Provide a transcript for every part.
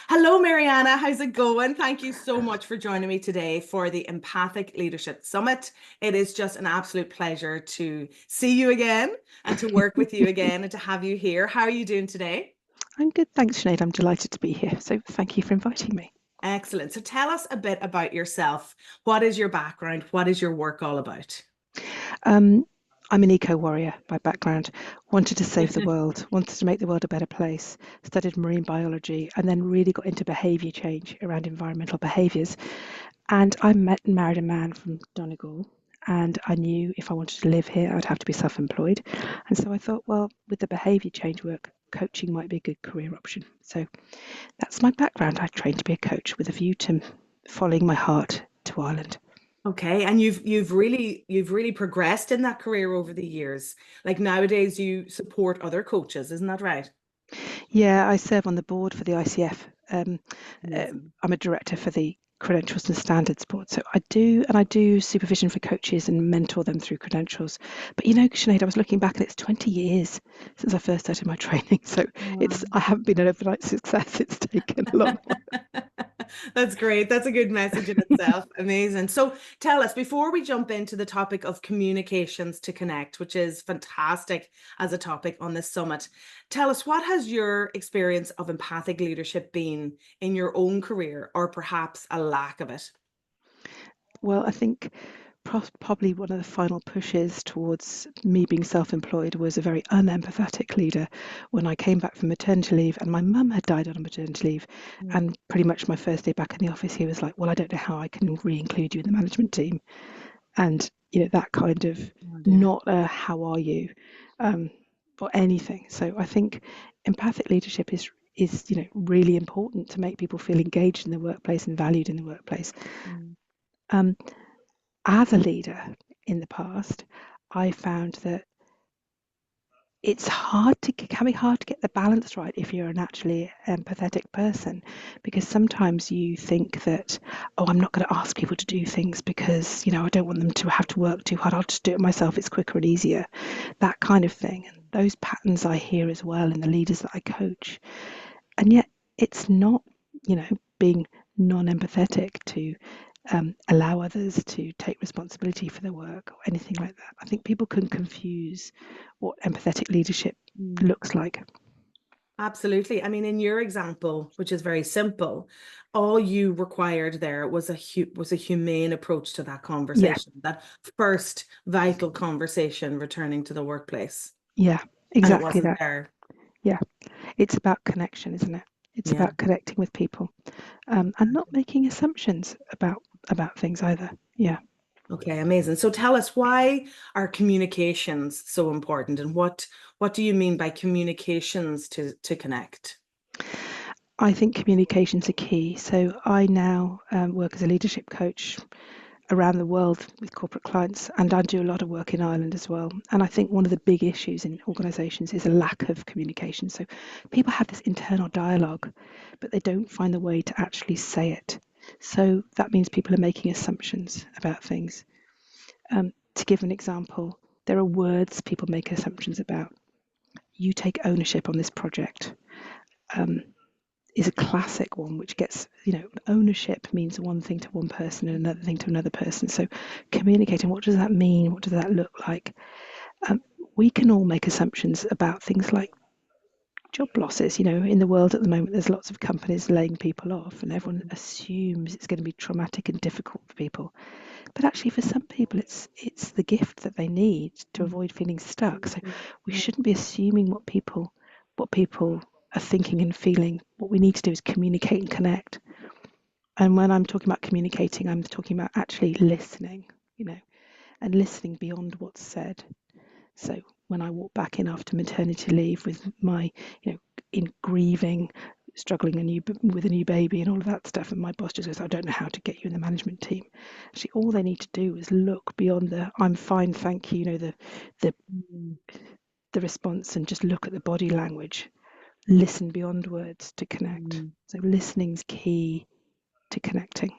Hello, Mariana. How's it going? Thank you so much for joining me today for the Empathic Leadership Summit. It is just an absolute pleasure to see you again and to work with you again and to have you here. How are you doing today? I'm good, thanks, Sinead. I'm delighted to be here. So thank you for inviting me. Excellent. So tell us a bit about yourself. What is your background? What is your work all about? Um, I'm an eco-warrior by background, wanted to save the world, wanted to make the world a better place, studied marine biology, and then really got into behaviour change around environmental behaviours. And I met and married a man from Donegal, and I knew if I wanted to live here, I'd have to be self-employed. And so I thought, well, with the behaviour change work, coaching might be a good career option. So that's my background. I trained to be a coach with a view to following my heart to Ireland. Okay, and you've really progressed in that career over the years. Like nowadays you support other coaches, isn't that right? Yeah, I serve on the board for the ICF. Amazing. I'm a director for the Credentials and Standards Board. So I do supervision for coaches and mentor them through credentials. But you know, Sinead, I was looking back and it's 20 years since I first started my training. So Wow. I haven't been an overnight success. It's taken a long time. That's great. That's a good message in itself. Amazing. So tell us, before we jump into the topic of communications to connect, which is fantastic as a topic on this summit, tell us what has your experience of empathic leadership been in your own career, or perhaps a lack of it? Well, I think probably one of the final pushes towards me being self-employed was a very unempathetic leader when I came back from maternity leave and my mum had died on maternity leave. Mm. And pretty much my first day back in the office, he was like, well, I don't know how I can re-include you in the management team. And, you know, that kind of Oh dear. not a how are you um, or anything. So I think empathic leadership is really important to make people feel engaged in the workplace and valued in the workplace. Mm. Um, as a leader in the past, I found that it can be hard to get the balance right if you're a naturally empathetic person, because sometimes you think that, oh, I'm not going to ask people to do things because, I don't want them to have to work too hard. I'll just do it myself. It's quicker and easier. That kind of thing. And those patterns I hear as well in the leaders that I coach. And yet it's not, being non-empathetic to allow others to take responsibility for their work or anything like that. I think people can confuse what empathetic leadership Mm. looks like. Absolutely. I mean, in your example, which is very simple, all you required there was a humane approach to that Yeah, conversation, that first vital conversation returning to the workplace. yeah, And it exactly wasn't that. there. Yeah, it's about connection, isn't it? It's Yeah. about connecting with people and not making assumptions about things either. Yeah. Okay, amazing. So tell us, why are communications so important, and what do you mean by communications to connect? I think communications are key. So I now work as a leadership coach around the world with corporate clients, and I do a lot of work in Ireland as well. And I think one of the big issues in organisations is a lack of communication. So people have this internal dialogue, but they don't find the way to actually say it. So that means people are making assumptions about things. To give an example, there are words people make assumptions about. You take ownership on this project. Um, is a classic one, which gets, ownership means one thing to one person and another thing to another person. So communicating, what does that mean? What does that look like? Um, we can all make assumptions about things like job losses. In the world at the moment, there's lots of companies laying people off, and everyone assumes it's going to be traumatic and difficult for people. But actually, for some people, it's the gift that they need to avoid feeling stuck. So we shouldn't be assuming what people are thinking and feeling. What we need to do is communicate and connect. And when I'm talking about communicating, I'm talking about actually listening, you know, and listening beyond what's said. So when I walk back in after maternity leave with my, in grieving, struggling with a new baby and all of that stuff, and my boss just goes, I don't know how to get you in the management team. Actually, all they need to do is look beyond the I'm fine, thank you, the Mm. the response, and just look at the body language. Listen beyond words to connect. Mm. So listening's key to connecting.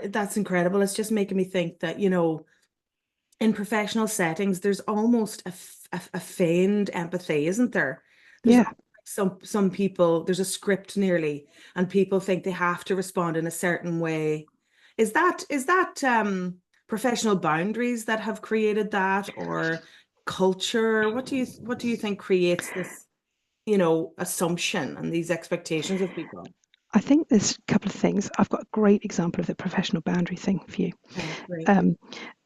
That's incredible. It's just making me think that, in professional settings, there's almost a feigned empathy, isn't there? There's Yeah, some people, there's a script nearly, and people think they have to respond in a certain way. Is that professional boundaries that have created that, or culture? What do you think creates this, assumption and these expectations of people? I think there's a couple of things. I've got a great example of the professional boundary thing for you. Okay, great. Um,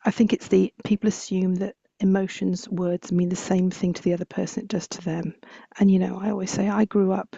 I think it's the people assume that emotions, words mean the same thing to the other person it does to them. And, I always say I grew up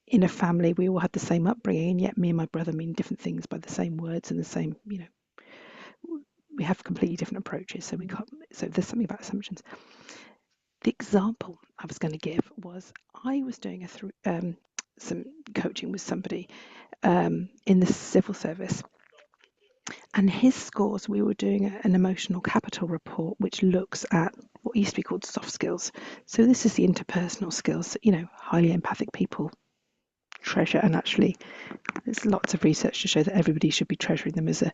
in a family, we all had the same upbringing, and yet me and my brother mean different things by the same words and the same, we have completely different approaches. So we can't, so there's something about assumptions. The example I was going to give was I was doing some coaching with somebody in the civil service, and his scores, we were doing an emotional capital report, which looks at what used to be called soft skills. So this is the interpersonal skills that, highly empathic people treasure, and actually there's lots of research to show that everybody should be treasuring them as an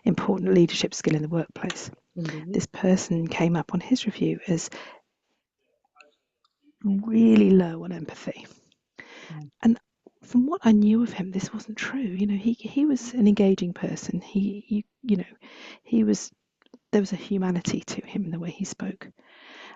important leadership skill in the workplace. Indeed. This person came up on his review as really low on empathy. Mm. And from what I knew of him, this wasn't true. He was an engaging person. He was, there was a humanity to him in the way he spoke.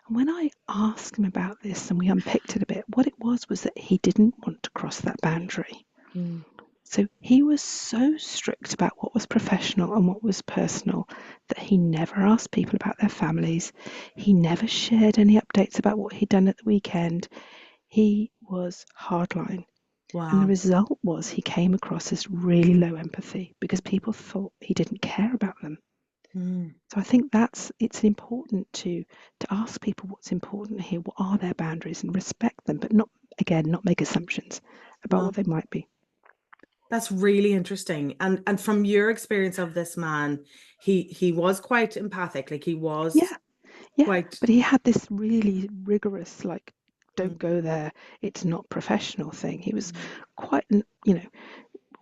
And when I asked him about this and we unpicked it a bit, what it was that he didn't want to cross that boundary. Mm. So he was so strict about what was professional and what was personal that he never asked people about their families. He never shared any updates about what he'd done at the weekend. He was hardline. And the Wow. result was he came across as really low empathy because people thought he didn't care about them. Mm. So I think it's important to ask people what's important here, what are their boundaries, and respect them, but not make assumptions about Wow. what they might be. That's really interesting. And from your experience of this man, he was quite empathic, like he was Yeah, yeah. quite. But he had this really rigorous, like, don't Mm. go there, it's not professional thing. He was Mm. quite,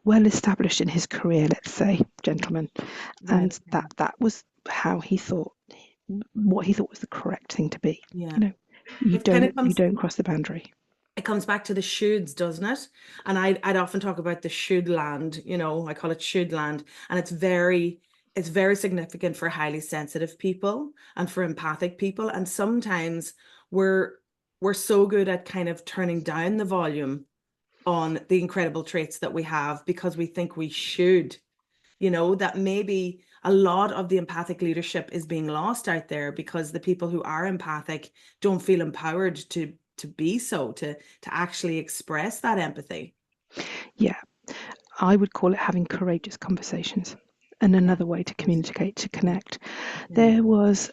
well established in his career, let's say, gentleman. Right. And that was how he thought, what he thought was the correct thing to be. Yeah. You know, you It kind of don't you comes don't cross the boundary. it comes back to the shoulds, doesn't it? And I'd often talk about the should land, I call it should land. And it's very significant for highly sensitive people and for empathic people. And sometimes we're we're so good at kind of turning down the volume on the incredible traits that we have because we think we should, that maybe a lot of the empathic leadership is being lost out there because the people who are empathic don't feel empowered to be so, to actually express that empathy. Yeah, I would call it having courageous conversations. And Yeah, another way to good. communicate, to connect. Okay. There was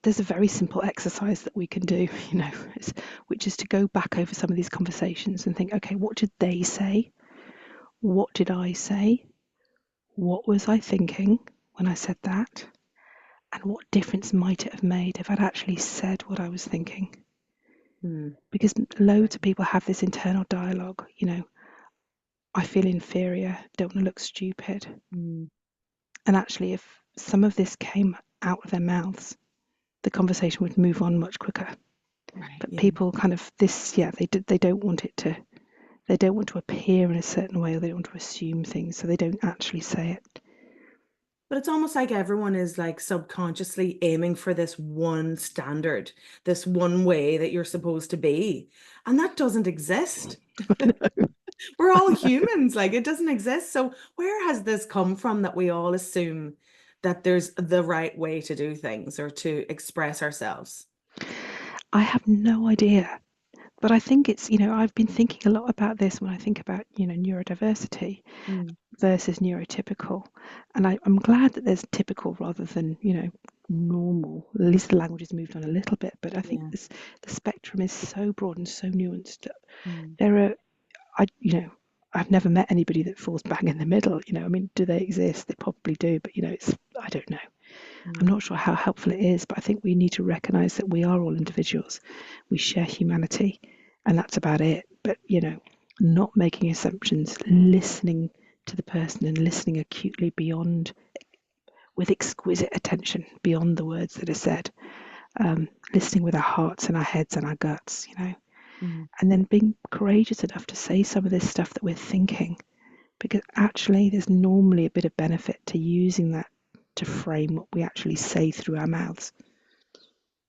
there's a very simple exercise that we can do, which is to go back over some of these conversations and think, okay, what did they say? What did I say? What was I thinking when I said that? And what difference might it have made if I'd actually said what I was thinking? Hmm. Because loads of people have this internal dialogue, I feel inferior, don't want to look stupid. Hmm. And actually, if some of this came out of their mouths, the conversation would move on much quicker. Right. But Yeah. people kind of they don't want it to, they don't want to appear in a certain way, or they don't want to assume things, so they don't actually say it. But it's almost like everyone is like subconsciously aiming for this one standard, this one way that you're supposed to be. And that doesn't exist. We're all humans, like it doesn't exist. So where has this come from that we all assume that there's the right way to do things or to express ourselves? I have no idea. But I think it's, I've been thinking a lot about this when I think about, neurodiversity Mm. versus neurotypical. And I'm glad that there's typical rather than, normal. At least the language has moved on a little bit. But I think Yeah. the spectrum is so broad and so nuanced that Mm. there are, I've never met anybody that falls bang in the middle. I mean, do they exist? They probably do. But, I don't know. I'm Mm. not sure how helpful it is, but I think we need to recognize that we are all individuals. We share humanity, and that's about it. But, not making assumptions, listening to the person and listening acutely beyond, with exquisite attention beyond the words that are said. listening with our hearts and our heads and our guts, Mm. and then being courageous enough to say some of this stuff that we're thinking, because actually there's normally a bit of benefit to using that to frame what we actually say through our mouths.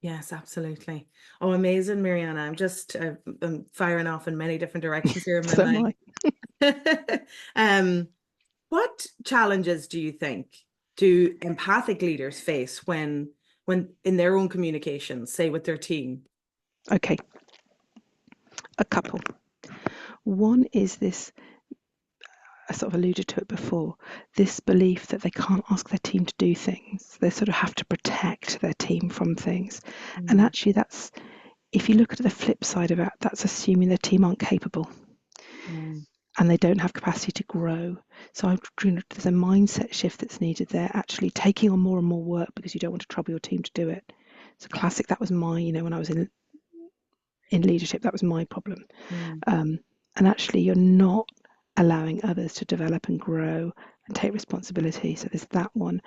Yes, absolutely. Oh, amazing, Mariana. I'm firing off in many different directions here in my So am mind. What challenges do you think do empathic leaders face when in their own communications, say with their team? Okay, a couple. One is this, I sort of alluded to it before, this belief that they can't ask their team to do things. They sort of have to protect their team from things. And Mm. actually, that's, if you look at the flip side of it, that's assuming their team aren't capable Mm. and they don't have capacity to grow. So there's a mindset shift that's needed there, actually taking on more and more work because you don't want to trouble your team to do it. So classic, that was my, when I was in leadership, that was my problem. Mm. And actually, you're not allowing others to develop and grow and take responsibility. So there's that one.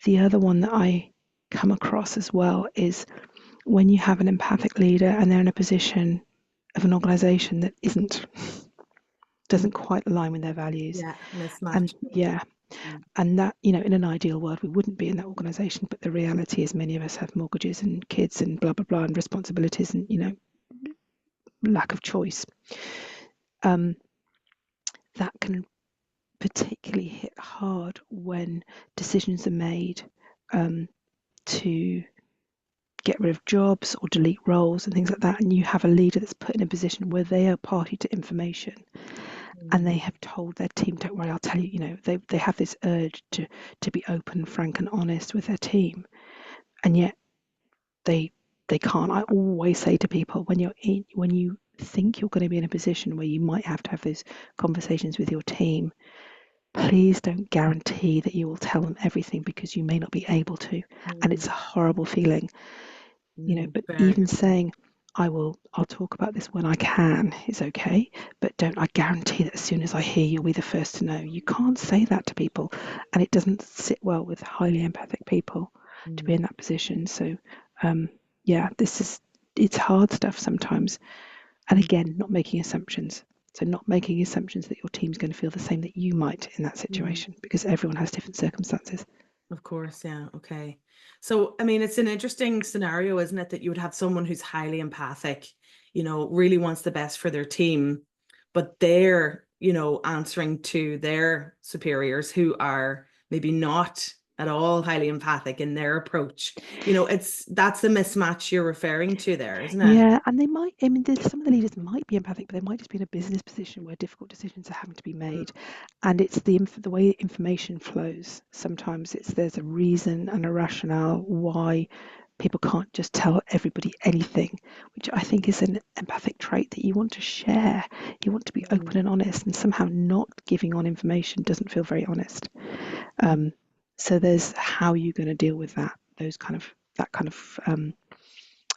The other one that I come across as well is when you have an empathic leader and they're in a position of an organization that Mm. doesn't quite align with their values. Yeah, And mismatch. yeah, Mm. and that, in an ideal world, we wouldn't be in that organization. But the reality is many of us have mortgages and kids and blah, blah, blah, and responsibilities and, lack of choice. That can particularly hit hard when decisions are made to get rid of jobs or delete roles and things like that, and you have a leader that's put in a position where they are party to information and Mm. they have told their team, don't worry, I'll tell you, they have this urge to be open, frank and honest with their team, and yet they can't. I always say to people, when you think you're going to be in a position where you might have to have those conversations with your team, please don't guarantee that you will tell them everything, because you may not be able to, and Mm. it's a horrible feeling, but Very. even saying I'll talk about this when I can is okay, but don't I guarantee that as soon as I hear, you'll be the first to know. You can't say that to people, and it doesn't sit well with highly empathic people to be Mm. in that position. So yeah, it's hard stuff sometimes, and Mm. again, not making assumptions. So not making assumptions that your team's going to feel the same that you might in that Mm. situation, because everyone has different circumstances. Of course, yeah. Okay. So, I mean, it's an interesting scenario, isn't it, that you would have someone who's highly empathic, really wants the best for their team, but they're, answering to their superiors who are maybe not at all highly empathic in their approach. That's the mismatch you're referring to there, isn't it? Yeah, and they might, some of the leaders might be empathic, but they might just be in a business position where difficult decisions are having to be Mm. made. And it's the way information flows. Sometimes there's a reason and a rationale why people can't just tell everybody anything, which I think is an empathic trait that you want to share. You want to be open Mm. and honest, and somehow not giving on information doesn't feel very honest. Mm. So there's how you're going to deal with that kind of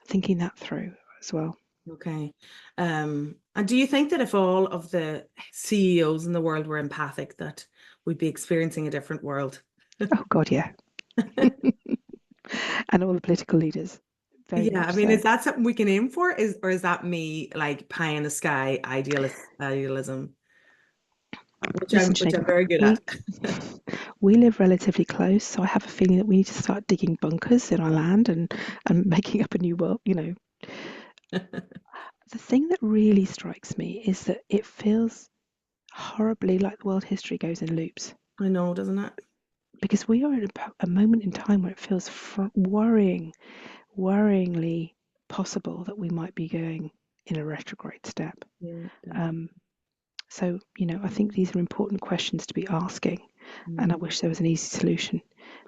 thinking that through as well. Okay. And do you think that if all of the CEOs in the world were empathic, that we'd be experiencing a different world? Oh God, yeah, and all the political leaders, very Yeah, I much mean, so. is that something we can aim for? Or is that me like pie in the sky idealism, which I'm Listen, which I'm Sinead, very good we at? we live relatively close, so I have a feeling that we need to start digging bunkers in our land and making up a new world. The thing that really strikes me is that it feels horribly like the world history goes in loops, I know, doesn't it? because we are at a moment in time where it feels worryingly possible that we might be going in a retrograde step. Yeah, Um, So, I think these are important questions to be asking, and I definitely. wish there was an easy solution.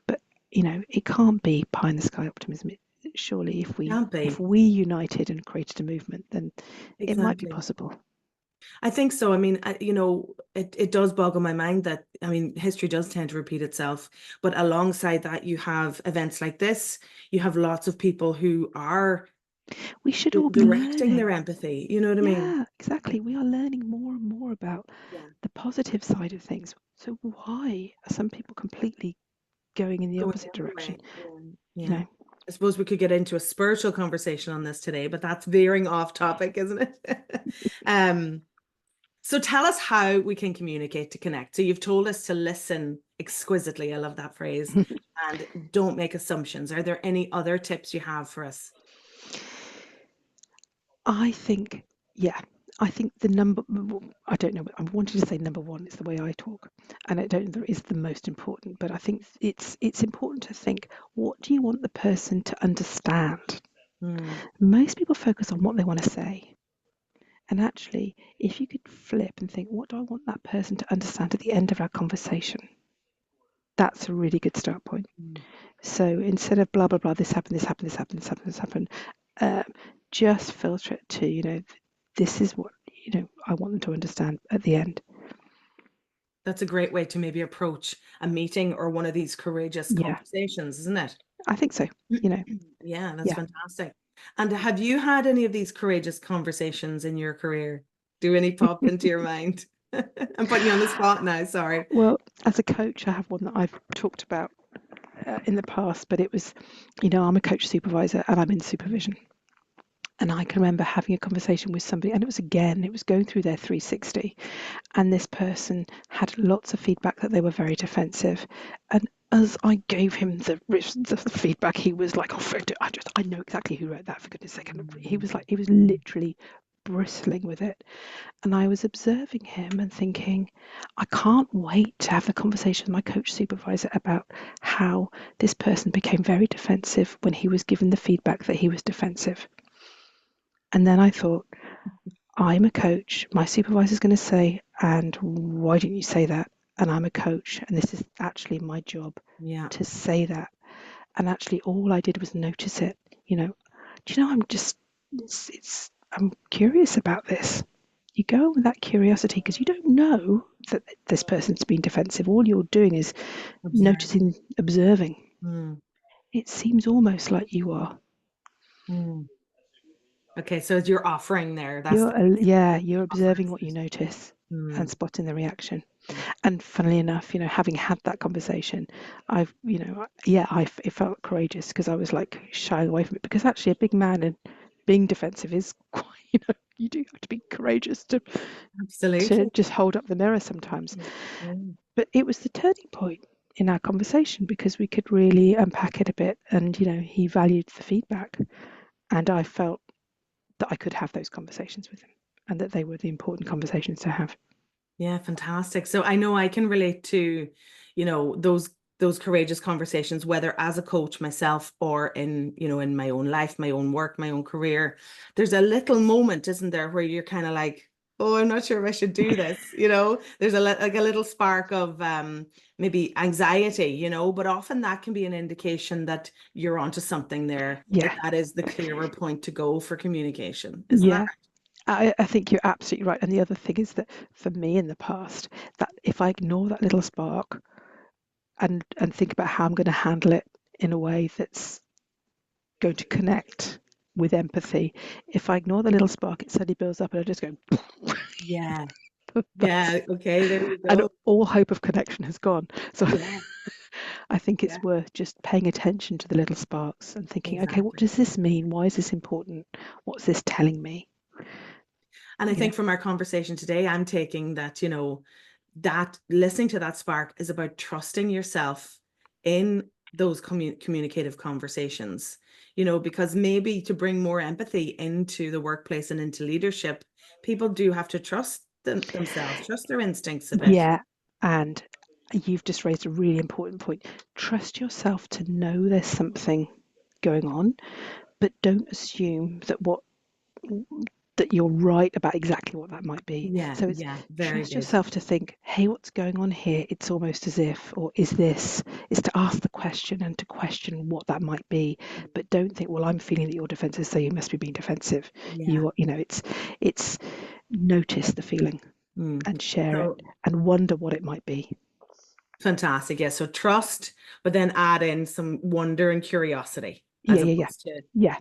But, it can't be pie in the sky optimism. Surely, Can't if be. we united and created a movement, then it might be Exactly. possible. I think so. I mean, it does boggle my mind that, I mean, history does tend to repeat itself. But alongside that, you have events like this. You have lots of people who are We should all be directing their learning. empathy. You know what I mean? Yeah, exactly. We are learning more and more about Yeah. the positive side of things. So why are some people completely going in the Going opposite the other direction? way. Yeah. You Yeah. know, I suppose we could get into a spiritual conversation on this today, but that's veering off topic, isn't it? So tell us how we can communicate to connect. So you've told us to listen exquisitely. I love that phrase. And don't make assumptions. Are there any other tips you have for us? I think, yeah, I think the number, I don't know, I wanted to say number one is the way I talk, and I don't know that is the most important, but I think it's important to think, what do you want the person to understand? Mm, Most people focus on what they want to say. And actually, if you could flip and think, what do I want that person to understand at the end of our conversation? That's a really good start point. mm. So instead of blah, blah, blah, this happened, this happened, this happened, this happened, this happened, just filter it to, this is what, I want them to understand at the end. That's a great way to maybe approach a meeting or one of these courageous Yeah, conversations, isn't it? I think so. Yeah, that's Yeah. fantastic. And have you had any of these courageous conversations in your career? Do any pop into your mind? I'm putting you on the spot now, sorry. Well, as a coach, I have one that I've talked about in the past, but it was, I'm a coach supervisor and I'm in supervision. And I can remember having a conversation with somebody, and it was going through their 360, and this person had lots of feedback that they were very defensive. And as I gave him the feedback, he was like, "Oh, I know exactly who wrote that. For goodness' sake!" And he was literally bristling with it. And I was observing him and thinking, I can't wait to have the conversation with my coach supervisor about how this person became very defensive when he was given the feedback that he was defensive. And then I thought, I'm a coach. My supervisor's going to say, and why didn't you say that? And I'm a coach, and this is actually my job Yeah. to say that. And actually, all I did was notice it. Do you know? I'm curious about this. You go with that curiosity because you don't know that this person's been defensive. All you're doing is Observe. noticing, observing. Mm, It seems almost like you are. mm. Okay, so you're offering there. That's the You're offering. observing what you notice and Mm, spotting the reaction. mm. And funnily enough, having had that conversation, it felt courageous because I was like shying away from it, because actually a big man and being defensive is quite, you do have to be courageous to Absolutely. just hold up the mirror sometimes. Mm. But it was the turning point in our conversation because we could really unpack it a bit, and he valued the feedback, and I felt that I could have those conversations with him and that they were the important conversations to have. Yeah, fantastic. So I know I can relate to, those courageous conversations, whether as a coach myself or in my own life, my own work, my own career. There's a little moment, isn't there, where you're kind of like, oh, I'm not sure if I should do this. There's like a little spark of maybe anxiety, but often that can be an indication that you're onto something there, Yeah, that is the clearer point to go for communication. Isn't that yeah. I think you're absolutely right. And the other thing is that for me in the past, that if I ignore that little spark and think about how I'm going to handle it in a way that's going to connect with empathy, if I ignore the little spark, it suddenly builds up and I just go, right? Yeah. that's, Yeah. Okay. There you and go. all hope of connection has gone. So Yeah. I think Yeah. it's worth just paying attention to the little sparks and thinking, okay, what Exactly. does this mean? Why is this important? What's this telling me? And I Yeah. think from our conversation today, I'm taking that, that listening to that spark is about trusting yourself in those communicative conversations, because maybe to bring more empathy into the workplace and into leadership, people do have to trust themselves, trust their instincts a bit. Yeah. And you've just raised a really important point. Trust yourself to know there's something going on, but don't assume that you're right about exactly what that might be. Yeah. So it's Yeah. Very trust good. yourself to think, hey, what's going on here? It's almost as if, or is to ask the question and to question what that might be. But don't think, well, I'm feeling that you're defensive, so you must be being defensive. Yeah. It's notice the feeling Mm. and share it So and wonder what it might be. fantastic. Yeah. So trust, but then add in some wonder and curiosity Yeah, as yeah, yeah, opposed to yeah,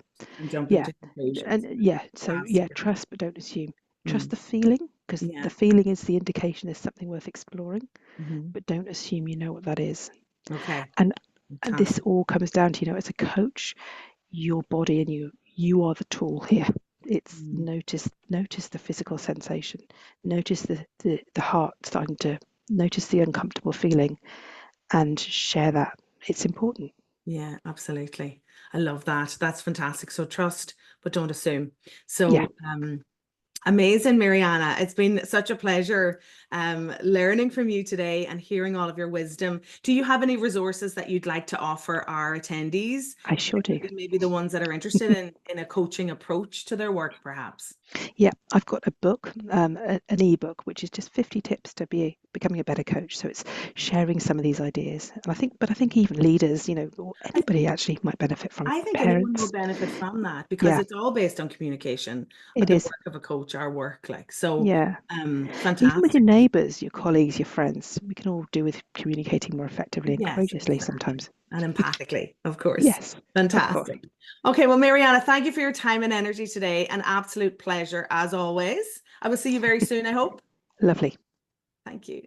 jumping yeah, to conclusions. and yeah. So yeah, Fantastic. trust but don't assume. Trust Mm. the feeling, because the Yeah. feeling is the indication there's something worth exploring, Hmm. but don't assume you know what that is. Okay. And And this all comes down to, as a coach, your body and you are the tool here. It's notice the physical sensation, notice the heart starting to notice the uncomfortable feeling, and share that. It's important. Yeah, absolutely. I love that. That's fantastic. So trust, but don't assume. Yeah. So amazing, Mariana. It's been such a pleasure learning from you today and hearing all of your wisdom. Do you have any resources that you'd like to offer our attendees? I sure do. Maybe the ones that are interested in a coaching approach to their work, perhaps. Yeah, I've got a book, an ebook, which is just 50 tips to becoming a better coach. So it's sharing some of these ideas. And I think even leaders, or anybody actually might benefit from it. I think anyone will Parents. benefit from that because Yeah, it's all based on communication. it The is. work of a coach, our work, so Yeah. Even with your fantastic. neighbours, your colleagues, your friends, we can all do with communicating more effectively and Yes, courageously exactly. sometimes. And empathically, of course. Yes, of course. Fantastic. Okay, well, Mariana, thank you for your time and energy today. An absolute pleasure as always. I will see you very soon, I hope. Lovely. Thank you.